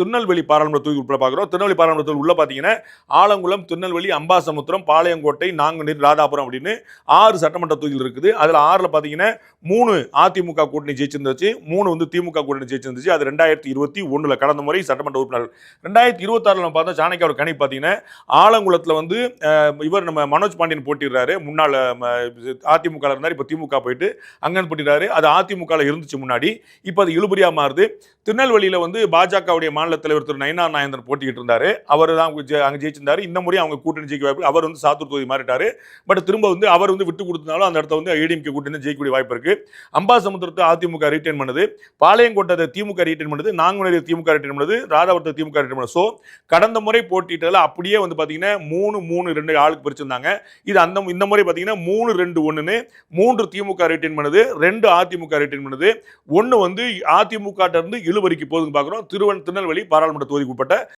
திருநெல்வேலி பாராளுமன்ற தொகுதி உட்பட பார்க்குறோம். திருநெல்வேலி பாராளுமன்ற தொகுதி உள்ள பார்த்தீங்கன்னா ஆலங்குளம், திருநெல்வேலி, அம்பாசமுத்திரம், பாளையங்கோட்டை, நாங்குநேரி, ராதாபுரம் அப்படின்னு 6 சட்டமன்ற தொகுதிகள் இருக்குது. அதில் 6ல் பார்த்தீங்கன்னா 3 அதிமுக கூட்டணி ஜெயிச்சிருந்துச்சு, 3 வந்து திமுக கூட்டணி ஜெயிச்சிருந்துச்சு. அது 2021 கடந்த முறை சட்டமன்ற உறுப்பினர். 2026 நம்ம பார்த்தா சாணக்கிய ஒரு கணிப்பு பார்த்தீங்கன்னா ஆலங்குளத்தில் வந்து இவர் நம்ம மனோஜ் பாண்டியன் போட்டிடுறாரு. முன்னாள் அதிமுக இருந்தார், இப்போ திமுக போயிட்டு அங்கே போட்டிடுறாரு. அது அதிமுக இருந்துச்சு முன்னாடி, இப்போ அது இழுபறியா மாறுது. திருநெல்வேலியில வந்து பாஜகவுடைய மாநில தலைவர் திரு நயினார் நாகேந்திரன் போட்டிக்கிட்டு இருந்தாரு. அவர் தான் அங்க ஜெயிச்சிருந்தாரு. இந்த முறை அவங்க கூட்டணி ஜெயிக்க வாய்ப்பு. அவர் வந்து சாத்தூர் தொகுதி மாறிட்டாரு. பட் திரும்ப வந்து அவர் வந்து விட்டு கொடுத்தனாலும் அந்த இடத்த வந்து ஏடிஎம்கே கூட்டணி ஜெயிக்கக்கூடிய வாய்ப்பு இருக்கு. அம்பாசமுத்திரத்தை அதிமுக ரீட்டைன் பண்ணுது, பாளையங்கோட்டை திமுக ரீட்டைன் பண்ணுது, நாங்குநேரி திமுக ரீட்டைன் பண்ணுது, ராதாபுரத்தை திமுக ரீட்டைன் பண்ணுது. ஸோ கடந்த முறை போட்டிட்டதில் அப்படியே வந்து பார்த்தீங்கன்னா 3-3-2 ஆளுக்கு பிரிச்சிருந்தாங்க. இது இந்த முறை பார்த்தீங்கன்னா 3-2-1ன்னு 3 திமுக ரீட்டைன் பண்ணுது, 2 அதிமுக ரீட்டைன் பண்ணுது, 1 வந்து அதிமுக இருந்து இழுபறிக்கு போகுதுன்னு பார்க்குறோம். திருநெல்வேலி பாராளுமன்ற தொகுதிக்கு உட்பட்ட